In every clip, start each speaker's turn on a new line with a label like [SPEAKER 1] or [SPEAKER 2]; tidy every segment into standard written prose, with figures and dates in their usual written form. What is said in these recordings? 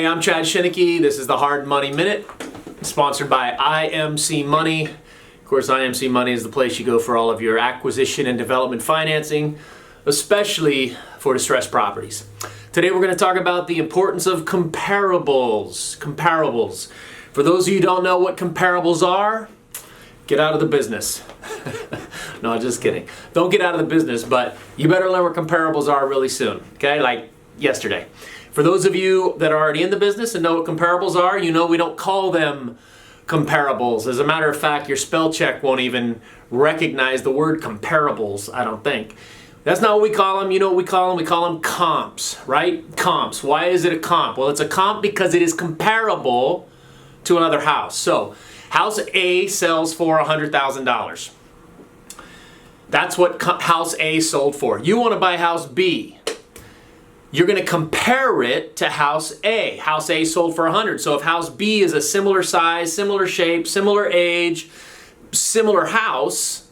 [SPEAKER 1] I'm Chad Chiniquy. This is the Hard Money Minute, sponsored by IMC Money. Of course, IMC Money is the place you go for all of your acquisition and development financing, especially for distressed properties. Today we're going to talk about the importance of comparables. Comparables. For those of you who don't know what comparables are, get out of the business. No, just kidding. Don't get out of the business, but you better learn what comparables are really soon, okay? Like yesterday. For those of you that are already in the business and know what comparables are, you know we don't call them comparables. As a matter of fact, your spell check won't even recognize the word comparables, I don't think. That's not what we call them. You know what we call them? We call them comps, right? Comps. Why is it a comp? Well, it's a comp because it is comparable to another house. So, house A sells for $100,000. That's what house A sold for. You want to buy house B. You're going to compare it to house A. House A sold for 100. So if house B is a similar size, similar shape, similar age, similar house,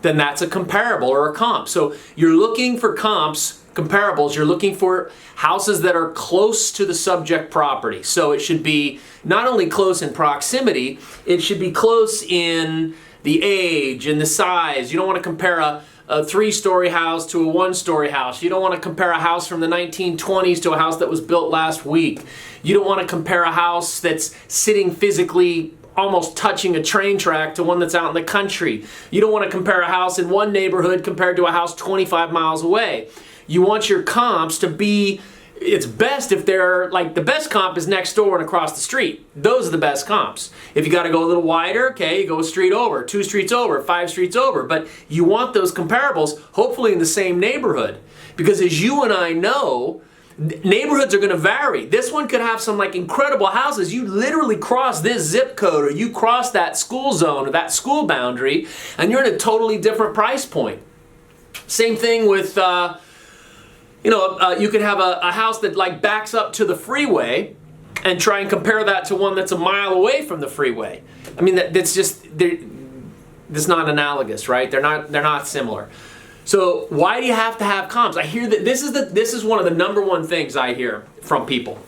[SPEAKER 1] then that's a comparable or a comp. So you're looking for comps, comparables. You're looking for houses that are close to the subject property. So it should be not only close in proximity, it should be close in the age and the size. You don't want to compare a three-story house to a one-story house. You don't want to compare a house from the 1920s to a house that was built last week. You don't want to compare a house that's sitting physically almost touching a train track to one that's out in the country. You don't want to compare a house in one neighborhood compared to a house 25 miles away. You want your comps to be, it's best if they're, like, the best comp is next door and across the street. Those are the best comps. If you got to go a little wider, okay, you go a street over, 2 streets over, 5 streets over. But you want those comparables, hopefully in the same neighborhood. Because as you and I know, neighborhoods are going to vary. This one could have some like incredible houses. You literally cross this zip code or you cross that school zone or that school boundary and you're in a totally different price point. Same thing with you could have a house that like backs up to the freeway and try and compare that to one that's a mile away from the freeway. I mean, that's not analogous, right? They're not similar. So why do you have to have comps? I hear that this is one of the number one things I hear from people.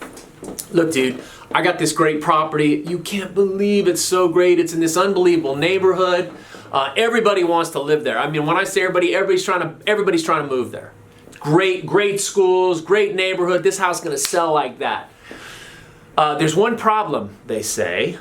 [SPEAKER 1] Look, dude, I got this great property. You can't believe it's so great. It's in this unbelievable neighborhood. Everybody wants to live there. I mean, when I say everybody, everybody's trying to move there. Great schools, great neighborhood. This house is going to sell like that. There's one problem, they say.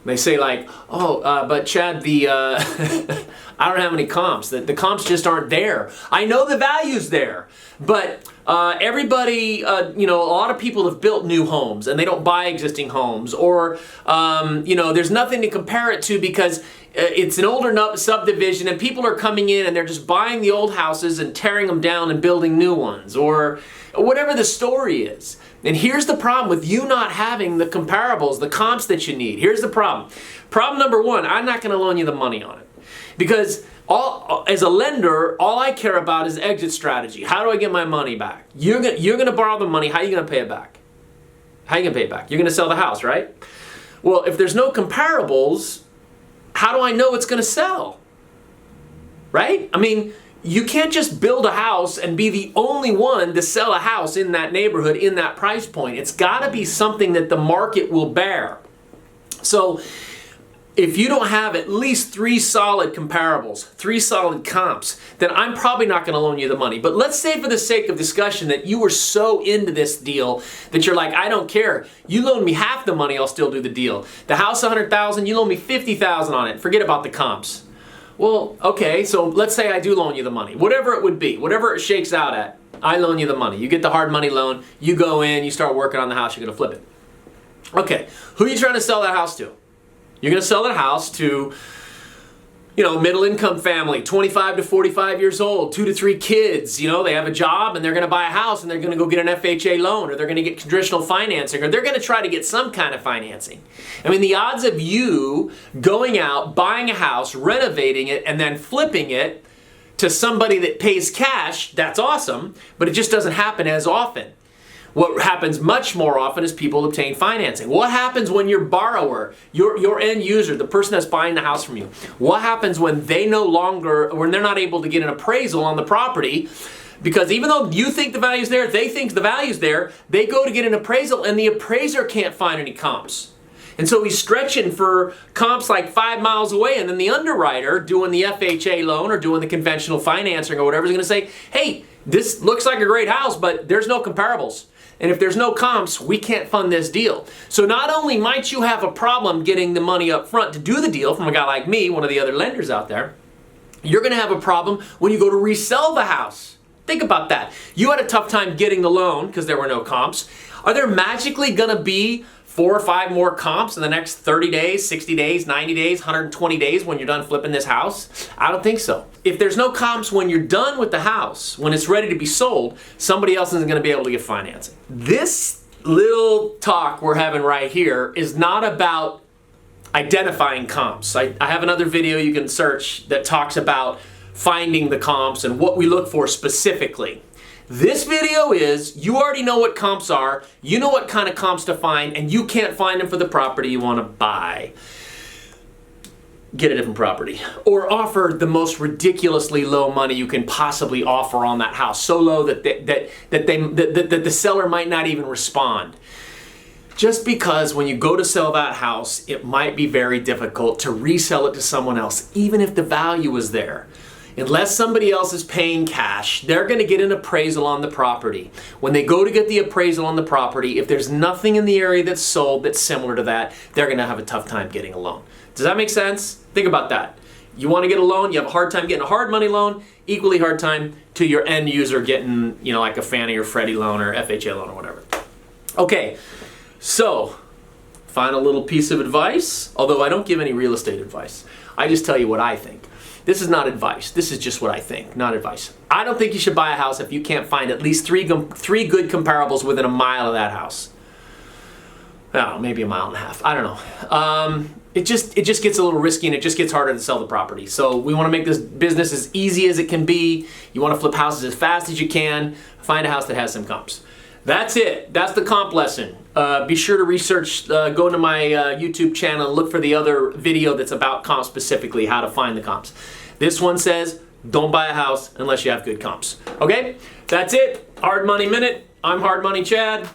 [SPEAKER 1] They say like, but Chad, I don't have any comps. The comps just aren't there. I know the value's there, but everybody, a lot of people have built new homes and they don't buy existing homes, or there's nothing to compare it to because it's an older subdivision and people are coming in and they're just buying the old houses and tearing them down and building new ones, or whatever the story is. And here's the problem with you not having the comparables, the comps that you need. Here's the problem. Problem number one, I'm not going to loan you the money on it. Because as a lender, all I care about is exit strategy. How do I get my money back? You're going to borrow the money. How are you going to pay it back? How are you going to pay it back? You're going to sell the house, right? Well, if there's no comparables, how do I know it's going to sell? Right? I mean, you can't just build a house and be the only one to sell a house in that neighborhood, in that price point. It's got to be something that the market will bear. So if you don't have at least 3 solid comparables, 3 solid comps, then I'm probably not going to loan you the money. But let's say for the sake of discussion that you were so into this deal that you're like, I don't care. You loan me half the money, I'll still do the deal. The house, $100,000, you loan me $50,000 on it. Forget about the comps. Well, okay, so let's say I do loan you the money. Whatever it would be, whatever it shakes out at, I loan you the money. You get the hard money loan, you go in, you start working on the house, you're going to flip it. Okay, who are you trying to sell that house to? You're going to sell that house to, middle income family, 25 to 45 years old, 2 to 3 kids. They have a job and they're going to buy a house and they're going to go get an FHA loan, or they're going to get traditional financing, or they're going to try to get some kind of financing. I mean, the odds of you going out, buying a house, renovating it, and then flipping it to somebody that pays cash, that's awesome, but it just doesn't happen as often. What happens much more often is people obtain financing. What happens when your borrower, your end user, the person that's buying the house from you, what happens when they're not able to get an appraisal on the property Because even though you think the value's there, they think the value's there, they go to get an appraisal and the appraiser can't find any comps. And so he's stretching for comps like 5 miles away, and then the underwriter doing the FHA loan or doing the conventional financing or whatever is going to say, hey, this looks like a great house, but there's no comparables. And if there's no comps, we can't fund this deal. So not only might you have a problem getting the money up front to do the deal from a guy like me, one of the other lenders out there, you're going to have a problem when you go to resell the house. Think about that. You had a tough time getting the loan because there were no comps. Are there magically going to be 4 or 5 more comps in the next 30 days, 60 days, 90 days, 120 days when you're done flipping this house? I don't think so. If there's no comps when you're done with the house, when it's ready to be sold, somebody else isn't going to be able to get financing. This little talk we're having right here is not about identifying comps. I have another video you can search that talks about finding the comps and what we look for specifically. This video is, you already know what comps are, you know what kind of comps to find, and you can't find them for the property you want to buy. Get a different property. Or offer the most ridiculously low money you can possibly offer on that house. So low that the seller might not even respond. Just because when you go to sell that house, it might be very difficult to resell it to someone else, even if the value is there. Unless somebody else is paying cash, they're going to get an appraisal on the property. When they go to get the appraisal on the property, if there's nothing in the area that's sold that's similar to that, they're going to have a tough time getting a loan. Does that make sense? Think about that. You want to get a loan, you have a hard time getting a hard money loan, equally hard time to your end user getting, like a Fannie or Freddie loan or FHA loan or whatever. Okay, so final little piece of advice, although I don't give any real estate advice. I just tell you what I think. This is not advice. This is just what I think, not advice. I don't think you should buy a house if you can't find at least three good comparables within a mile of that house. Oh, maybe a mile and a half. I don't know. It just gets a little risky and it just gets harder to sell the property. So we want to make this business as easy as it can be. You want to flip houses as fast as you can. Find a house that has some comps. That's it. That's the comp lesson. Be sure to research, go to my YouTube channel and look for the other video that's about comps specifically, how to find the comps. This one says, don't buy a house unless you have good comps. Okay? That's it. Hard Money Minute. I'm Hard Money Chad.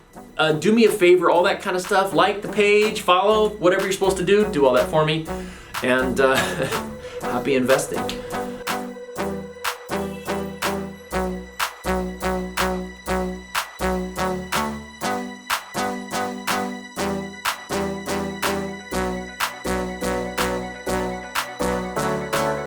[SPEAKER 1] Do me a favor, all that kind of stuff. Like the page, follow, whatever you're supposed to do. Do all that for me. And happy investing.